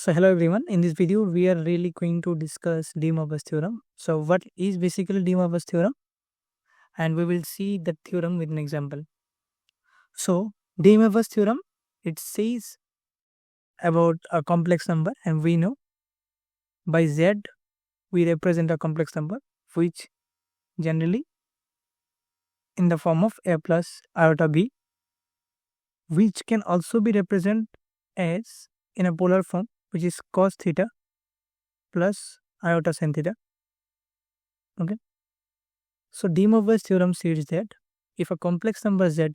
So hello everyone. In this video, we are really going to discuss de Moivre's theorem. So what is basically de Moivre's theorem? And we will see the theorem with an example. So de Moivre's theorem, it says about a complex number, and we know by Z we represent a complex number which generally in the form of a plus iota b, which can also be represented as in a polar form, which is cos theta plus iota sin theta. Okay. So de Moivre's theorem states that if a complex number z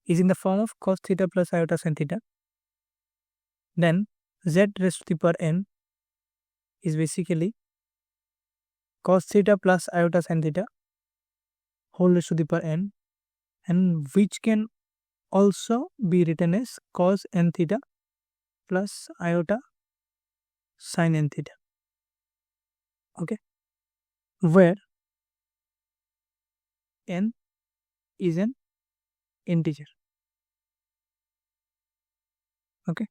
is in the form of cos theta plus iota sin theta, then z raised to the power n is basically cos theta plus iota sin theta whole raised to the power n, and which can also be written as cos n theta plus iota sin n theta. Okay, where n is an integer. Okay,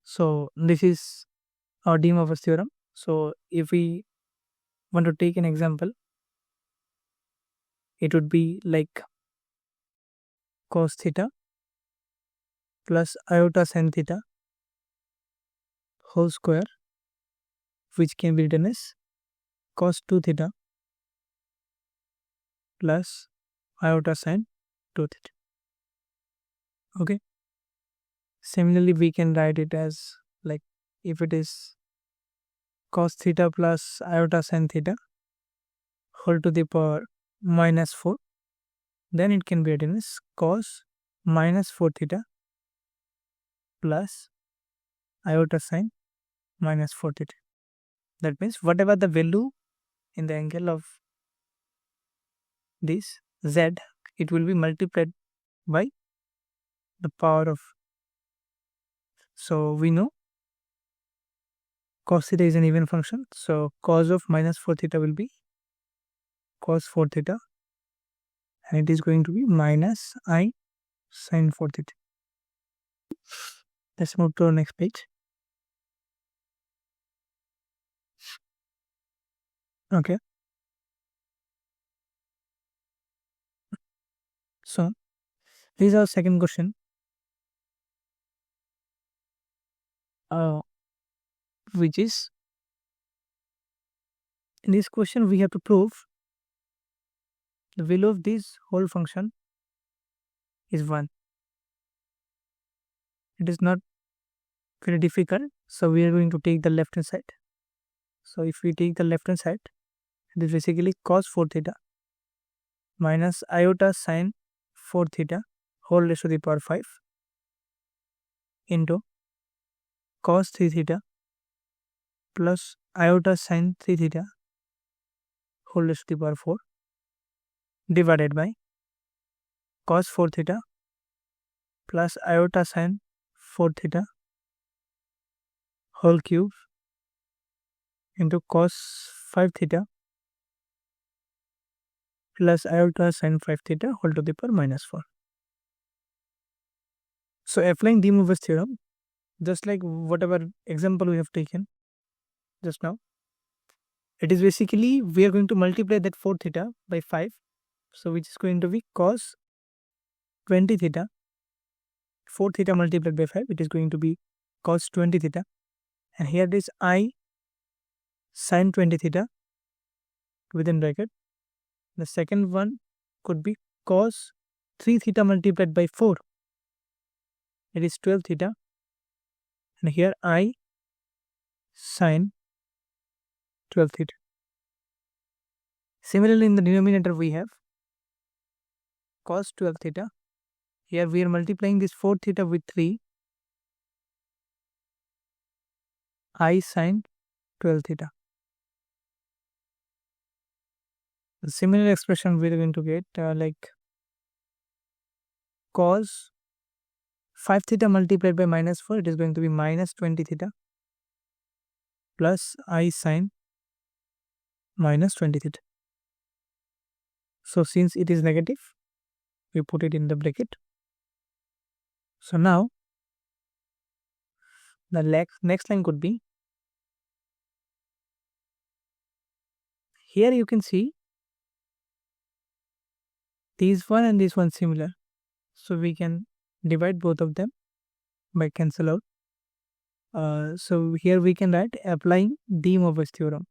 so this is our de Moivre's theorem. So if we want to take an example, it would be like cos theta plus iota sin theta whole square, which can be written as cos 2 theta plus iota sin 2 theta. Okay, similarly we can write it as like if it is cos theta plus iota sin theta whole to the power minus 4, then it can be written as cos minus 4 theta plus iota sin minus 4 theta. That means whatever the value in the angle of this z, it will be multiplied by the power of. So we know cos theta is an even function, so cos of minus 4 theta will be cos 4 theta, and it is going to be minus I sin 4 theta. Let's move to our next page. Okay, so this is our second question. Which is, in this question we have to prove the value of this whole function is 1. It is not very difficult, so we are going to take the left hand side. So if we take the left hand side, it is basically cos 4 theta minus iota sin 4 theta whole raised to the power 5 into cos 3 theta plus iota sin 3 theta whole raised to the power 4 divided by cos 4 theta plus iota sin 4 theta whole cube into cos 5 theta plus iota sin 5 theta whole to the power minus 4. So applying de Moivre's theorem, just like whatever example we have taken just now, it is basically we are going to multiply that 4 theta by 5, so which is going to be cos 20 theta. 4 theta multiplied by 5, it is going to be cos 20 theta, and here it is I sin 20 theta within bracket. The second one could be cos 3 theta multiplied by 4, it is 12 theta, and here I sin 12 theta. Similarly, in the denominator we have cos 12 theta. Here we are multiplying this 4 theta with 3, I sin 12 theta. The similar expression we are going to get like cos 5 theta multiplied by minus 4, it is going to be minus 20 theta plus I sin minus 20 theta. So since it is negative, we put it in the bracket. So now The next line could be, here you can see these one and this one similar. So we can divide both of them by cancel out. So here we can write applying De Moivre's theorem.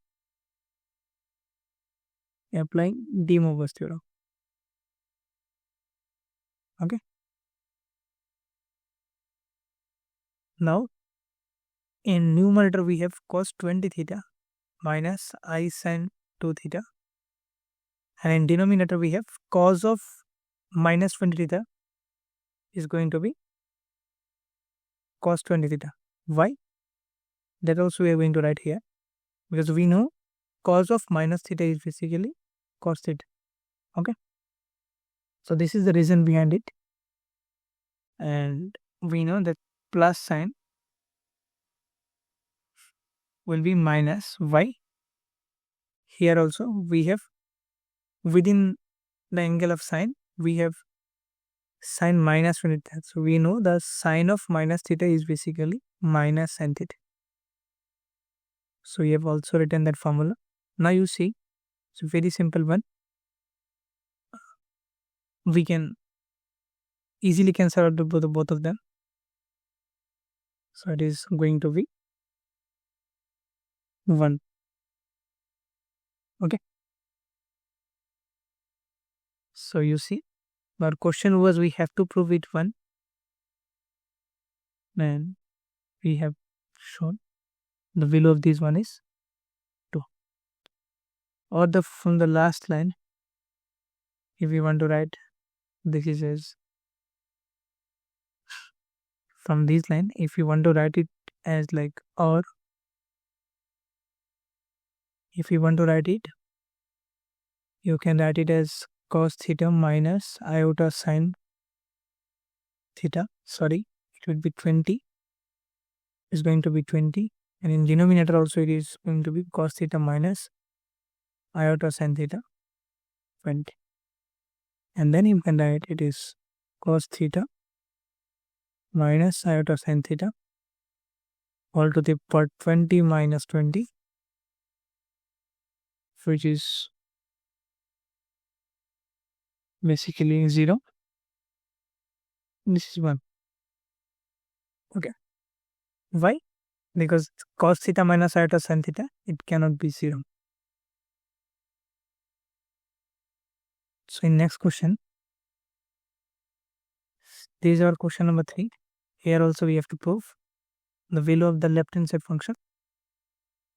Applying De Moivre's theorem. Okay. Now in numerator we have cos 20 theta minus I sin 2 theta, and in denominator we have cos of minus 20 theta is going to be cos 20 theta. Why? That also we are going to write here, because we know cos of minus theta is basically cos theta. Okay. So this is the reason behind it, and we know that plus sign will be minus. Why? Here also we have within the angle of sine we have sine minus 20 theta. So we know the sine of minus theta is basically minus sin theta. So we have also written that formula. Now you see, it's a very simple one. We can easily cancel out both of them. So it is going to be 1. Okay. So you see, our question was we have to prove it 1. And we have shown the value of this one is 2. Or from the last line, if we want to write this is as from this line, if you want to write it as like, or if you want to write it, you can write it as cos theta minus iota sin theta. Sorry, it would be 20. It's going to be 20, and in denominator also it is going to be cos theta minus iota sin theta 20, and then you can write it is cos theta minus iota sin theta all to the power 20 minus 20, which is basically 0. This is 1. Okay. Why? Because cos theta minus iota sin theta, it cannot be 0. So in next question, this is our question number 3. Here also we have to prove the value of the left hand side function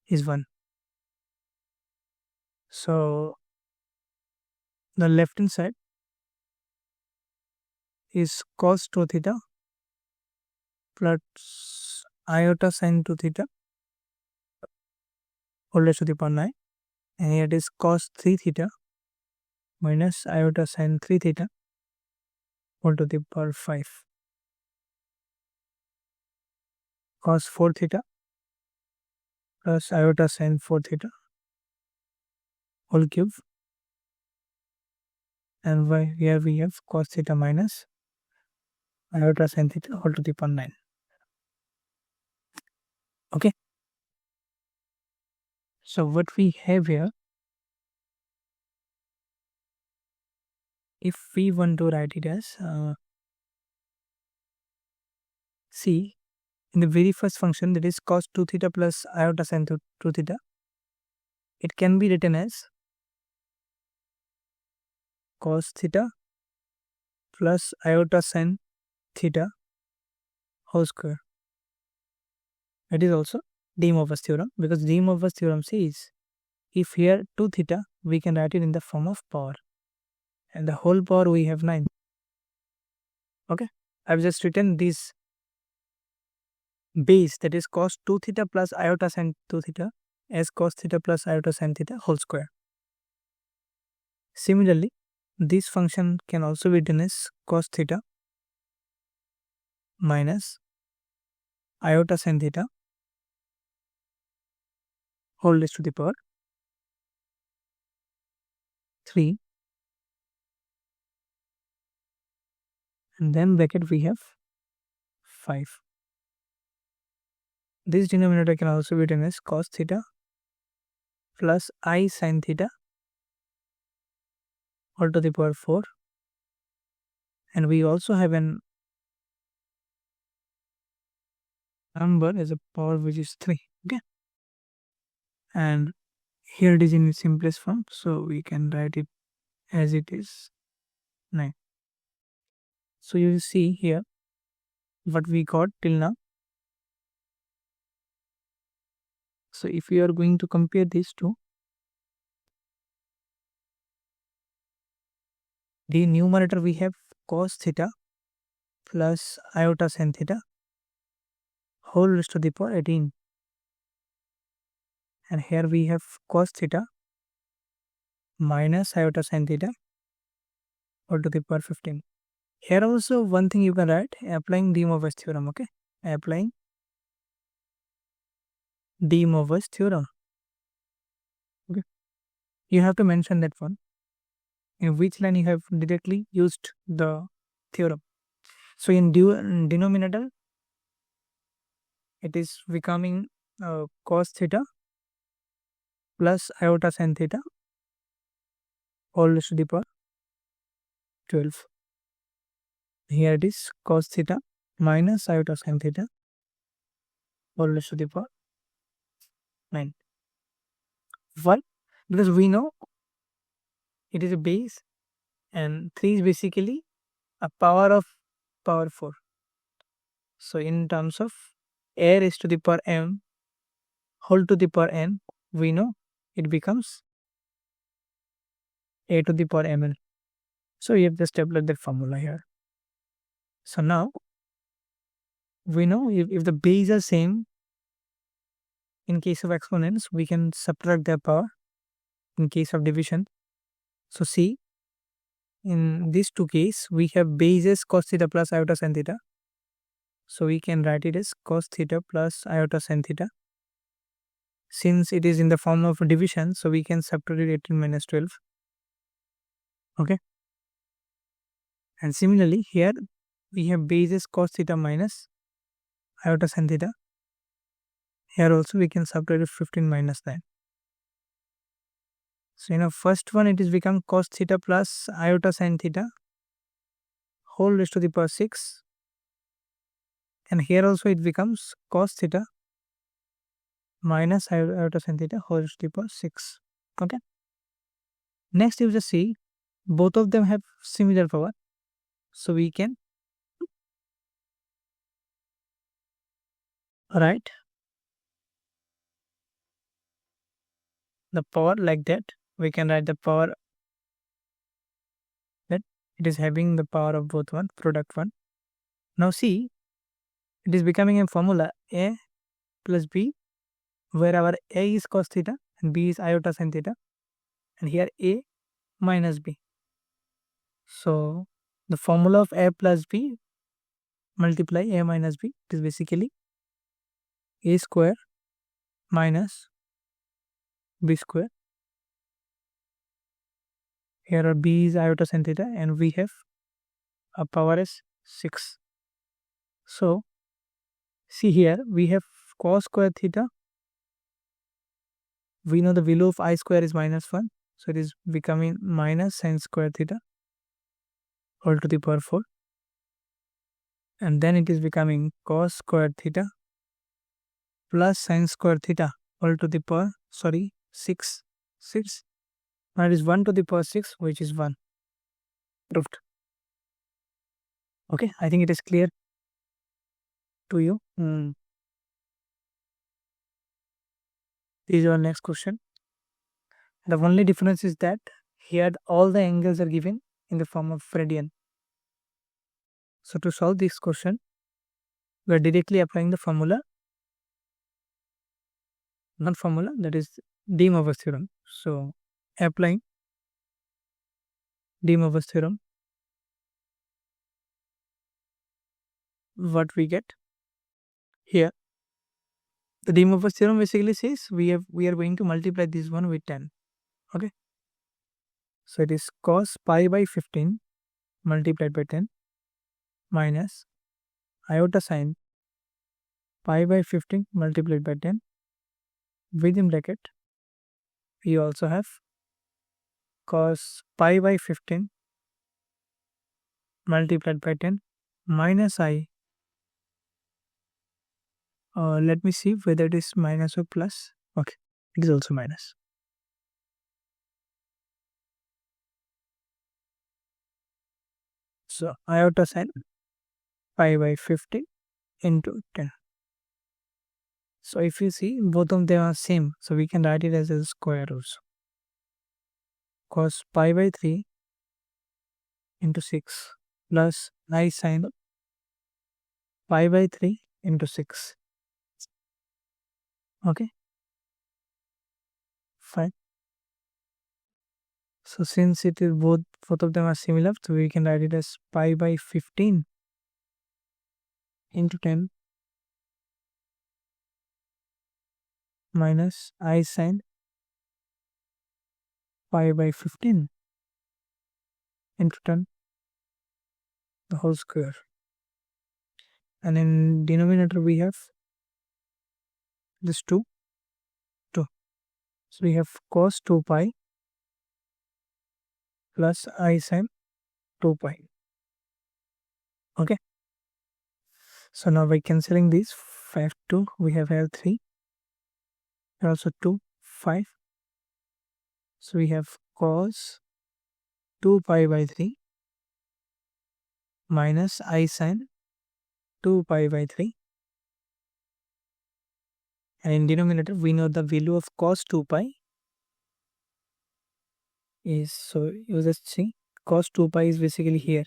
is 1. So the left hand side is cos 2 theta plus iota sin 2 theta whole raised to the power 9, and here it is cos 3 theta minus iota sin 3 theta whole to the power 5, cos 4 theta plus iota sin 4 theta whole cube, and here we have cos theta minus iota sin theta whole to the power 9. Okay. So what we have here, if we want to write it as see, in the very first function, that is cos 2 theta plus iota sin 2 theta, it can be written as cos theta plus iota sin theta whole square. It is also De Moivre's theorem, because De Moivre's theorem says if here 2 theta, we can write it in the form of power, and the whole power we have 9. Okay, I've just written this base, that is cos 2 theta plus iota sin 2 theta as cos theta plus iota sin theta whole square. Similarly, this function can also be written as cos theta minus iota sin theta whole raised to the power 3, and then bracket we have 5. this denominator can also be written as cos theta plus I sin theta all to the power 4, and we also have an number as a power which is 3. Okay, and here it is in its simplest form, so we can write it as it is 9. So you will see here what we got till now. So if we are going to compare these two, the numerator we have cos theta plus iota sin theta whole raised to the power 18, and here we have cos theta minus iota sin theta all to the power 15. Here also one thing you can write, applying de Moivre's theorem. Okay, applying de Moivre's theorem. Okay, you have to mention that one, in which line you have directly used the theorem. So in denominator it is becoming cos theta plus iota sin theta all raised to the power 12. Here it is cos theta minus iota sin theta all raised to the power 9. Why? Because we know it is a base and 3 is basically a power of power 4. So in terms of a raised to the power m whole to the power n, we know it becomes a to the power ml. So we have just applied that formula here. So now we know if the base are same, in case of exponents we can subtract their power in case of division. So see, in these two cases we have bases cos theta plus iota sin theta, so we can write it as cos theta plus iota sin theta. Since it is in the form of division, so we can subtract it 18 minus 12. Okay, and similarly here we have bases cos theta minus iota sin theta. Here also we can subtract it 15 minus 9. So in the first one it is become cos theta plus iota sin theta whole raised to the power 6, and here also it becomes cos theta minus iota sin theta whole raised to the power 6. Okay, next you just see both of them have similar power, so we can write the power like that. We can write the power that it is having the power of both one, product one. Now see, it is becoming a formula a plus b, where our a is cos theta and b is iota sin theta, and here a minus b. So the formula of a plus b multiply a minus b, it is basically a square minus b square. Here are b is iota sin theta and we have a power as 6. So see here we have cos square theta. We know the value of I square is minus 1, so it is becoming minus sin square theta all to the power 4, and then it is becoming cos square theta plus sin square theta all to the power 6. Now it is 1 to the power 6, which is 1. Proved. Okay, I think it is clear to you. This is our next question. The only difference is that here all the angles are given in the form of radian. So to solve this question, we are directly applying the formula, that is de Moivre's theorem. So applying de Moivre's theorem, what we get here, the de Moivre's theorem basically says we are going to multiply this one with 10. Okay, so it is cos pi by 15 multiplied by 10 minus iota sin pi by 15 multiplied by 10 within bracket we also have cos pi by 15 multiplied by 10 minus I. Let me see whether it is minus or plus. Okay, it is also minus. So iota sign pi by 15 into 10. So if you see both of them are same, so we can write it as a square also. Cos pi by 3 into 6 plus I sin pi by 3 into 6. Okay, fine. So since it is both of them are similar, so we can write it as pi by 15 into 10 minus I sin pi by 15 into 10 the whole square. And in denominator we have this 2. So we have cos 2 pi plus I sin 2 pi. Okay. So now by cancelling these 5 2 we have here 3 and also 2 5. So we have cos 2 pi by 3 minus I sin 2 pi by 3. And in denominator we know the value of cos 2 pi is, so you just see cos 2 pi is basically here.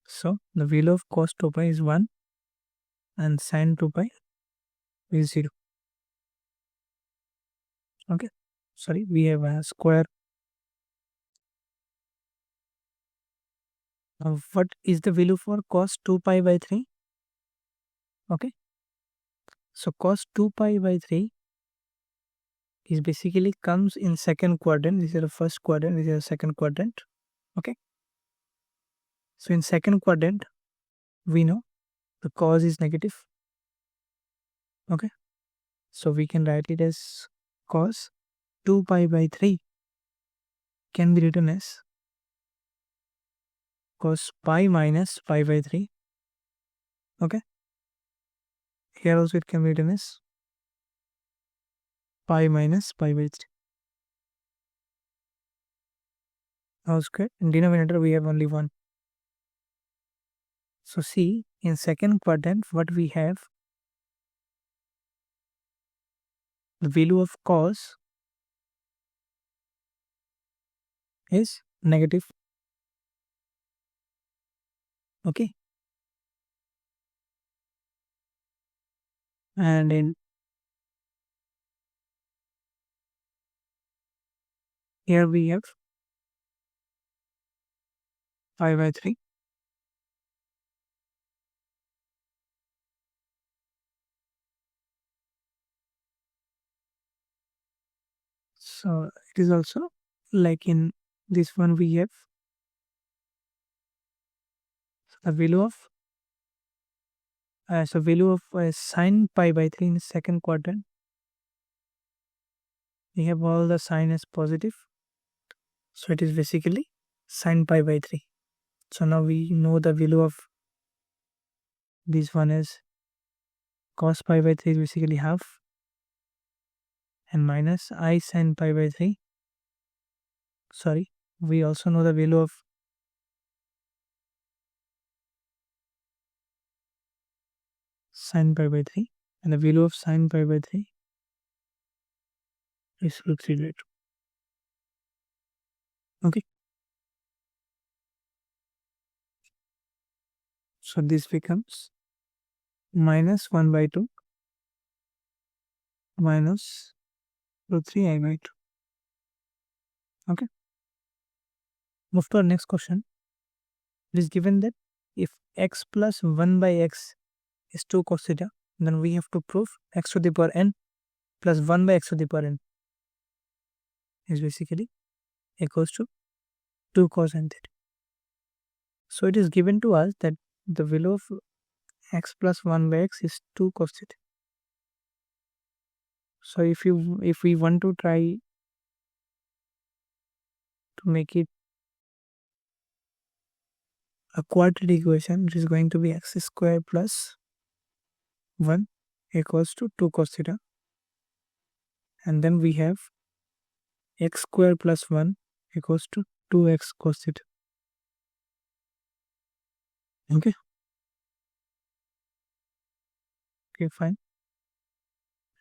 So the value of cos 2 pi is 1 and sin 2 pi is 0. Okay, sorry, we have a square. Now what is the value for cos 2 pi by 3? Okay, so cos 2 pi by 3 is basically comes in second quadrant. This is the first quadrant, this is the second quadrant. Okay, so in second quadrant we know the cos is negative. Okay, so we can write it as cos 2 pi by 3 can be written as cos pi minus pi by 3. Okay, here also it can be written as pi minus pi by 3 whole square. In denominator we have only 1. So see, in second quadrant what we have, the value of cos is negative. Okay, and in here we have pi by 3. So it is also like in this one we have a value of sin pi by 3 in second quadrant. We have all the sign as positive, so it is basically sin pi by 3. So now we know the value of this one is cos pi by 3 is basically half, and minus I sin pi by 3. Sorry, we also know the value of sin pi by 3, and the value of sin pi by 3 is root 3 by 2. Okay, so this becomes minus 1 by 2 minus root 3 I by 2. Okay, move to our next question. It is given that if x plus 1 by x is 2 cos theta, then we have to prove x to the power n plus 1 by x to the power n is basically equals to 2 cos n theta. So it is given to us that the value of x plus 1 by x is 2 cos theta. So if we want to try to make it a quadratic equation, it is going to be x square plus 1 equals to 2 cos theta, and then we have x square plus 1 equals to 2x cos theta. Okay, fine.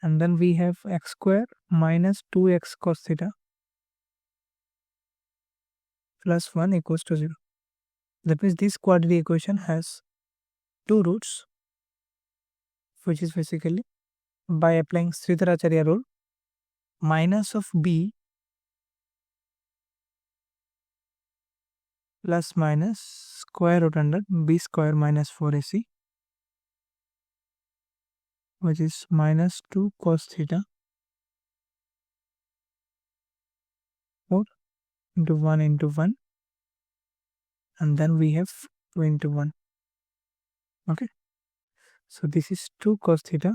And then we have x square minus 2x cos theta plus 1 equals to 0. That means this quadratic equation has two roots, which is basically, by applying Sridharacharya rule, minus of b plus minus square root under b square minus 4ac, which is minus 2 cos theta 4 into 1 into 1, and then we have 2 into 1. Okay, so this is 2 cos theta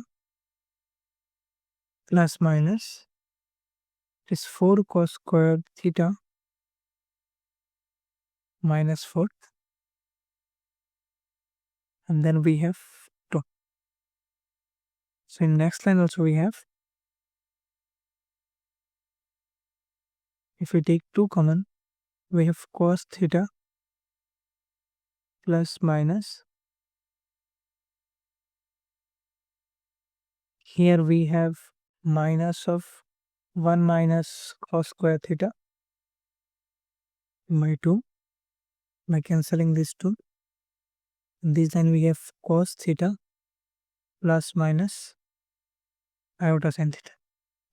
plus minus is 4 cos square theta minus 4, and then we have 2. So in next line also we have, if we take 2 common, we have cos theta plus minus, here we have minus of 1 minus cos square theta by 2, by cancelling these 2. This line we have cos theta plus minus iota sin theta.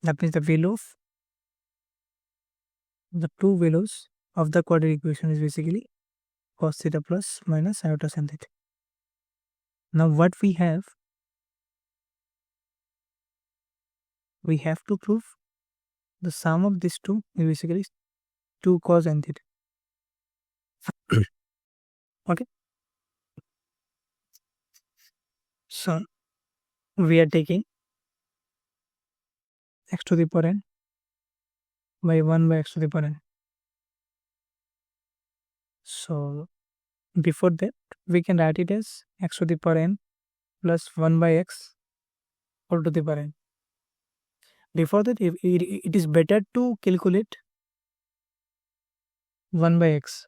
That means the value of the two values of the quadratic equation is basically cos theta plus minus iota sin theta. Now what we have to prove the sum of these two is basically 2 cos n theta. Okay, so we are taking x to the power n by 1 by x to the power n. So before that we can write it as x to the power n plus 1 by x all to the power n. Before that, it is better to calculate 1 by x.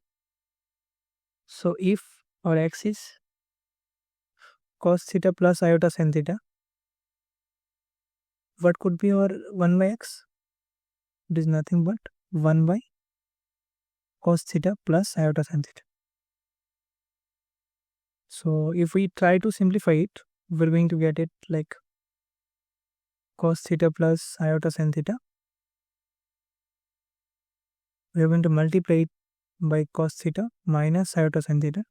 So if our x is cos theta plus iota sin theta, what could be our 1 by x? It is nothing but 1 by cos theta plus iota sin theta. So if we try to simplify it, we're going to get it like cos theta plus iota sin theta. We are going to multiply it by cos theta minus iota sin theta,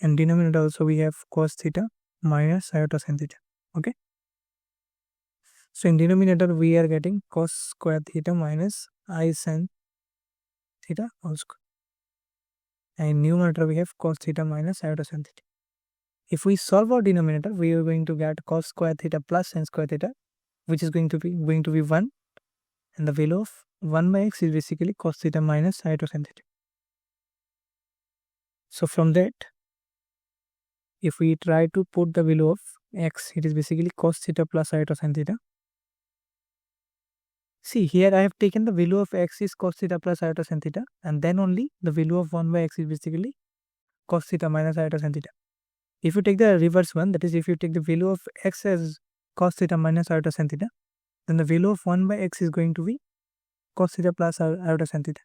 and denominator also we have cos theta minus iota sin theta. Okay, so in denominator we are getting cos square theta minus I sin theta whole square, and in numerator we have cos theta minus iota sin theta. If we solve our denominator, we are going to get cos square theta plus sin square theta, which is going to be 1, and the value of 1 by x is basically cos theta minus iota sin theta. So from that, if we try to put the value of x, it is basically cos theta plus iota sin theta. See, here I have taken the value of x is cos theta plus iota sin theta, and then only the value of 1 by x is basically cos theta minus iota sin theta. If you take the reverse one, that is, if you take the value of x as cos theta minus iota sin theta, then the value of 1 by x is going to be cos theta plus iota sin theta.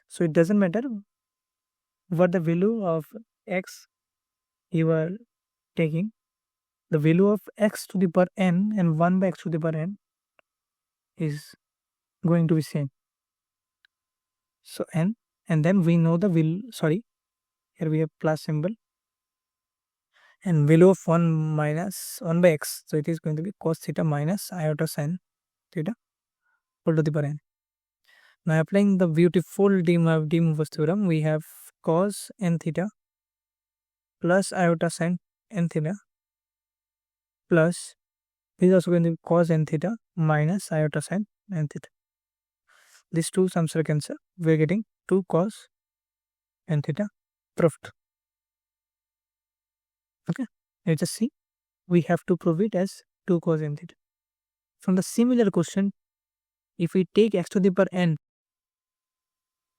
So it doesn't matter what the value of x you are taking, the value of x to the power n and 1 by x to the power n is going to be same. So n, and then we know the value, sorry, here we have plus symbol, and value of 1 minus 1 by x, so it is going to be cos theta minus iota sin theta all to the power n. Now applying the beautiful de Moivre's theorem, we have cos n theta plus iota sin n theta plus this is also going to be cos n theta minus iota sin n theta. These two sums are cancelled. We are getting 2 cos n theta proved. Okay, let's just see. We have to prove it as 2 cos n theta. From the similar question, if we take x to the power n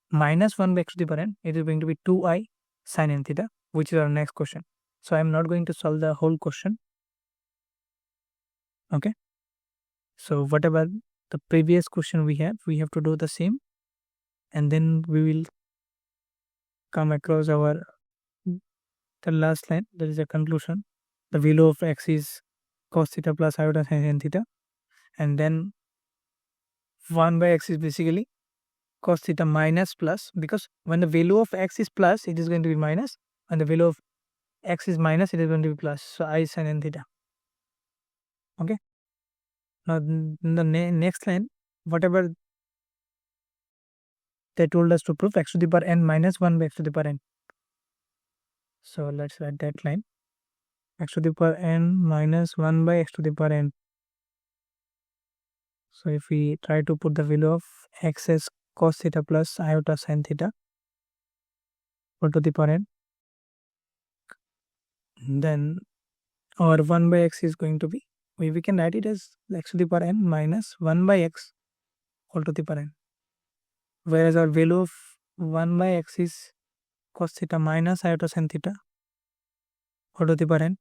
minus 1 by x to the power n, it is going to be 2i sin n theta, which is our next question. So I am not going to solve the whole question. Okay. So whatever the previous question we have to do the same, and then we will come across our the last line, that is a conclusion. The value of x is cos theta plus iota sin n theta, and then 1 by x is basically cos theta minus plus, because when the value of x is plus, it is going to be minus, and the value of x is minus, it is going to be plus. So I sin n theta. Okay. Now in the next line, whatever they told us to prove, x to the power n minus 1 by x to the power n. So let's write that line, x to the power n minus 1 by x to the power n. So if we try to put the value of x as cos theta plus iota sin theta or to the power n, then our 1 by x is going to be, we can write it as x to the power n minus 1 by x all to the power n, whereas our value of 1 by x is cos theta minus iota sin theta all to the power n.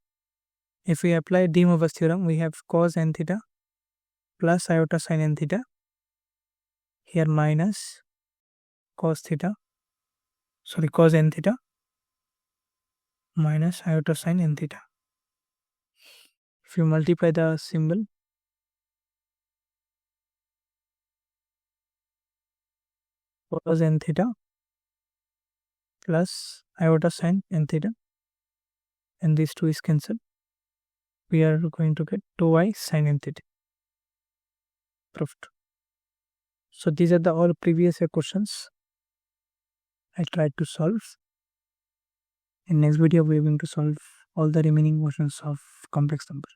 If we apply de Moivre's theorem, we have cos n theta plus iota sin n theta, here minus cos n theta minus iota sin n theta. If you multiply the symbol, cos n theta plus iota sin n theta, and these two is cancelled, we are going to get 2i sin n theta. Proved. So these are the all previous year questions I tried to solve. In next video we are going to solve all the remaining questions of complex number.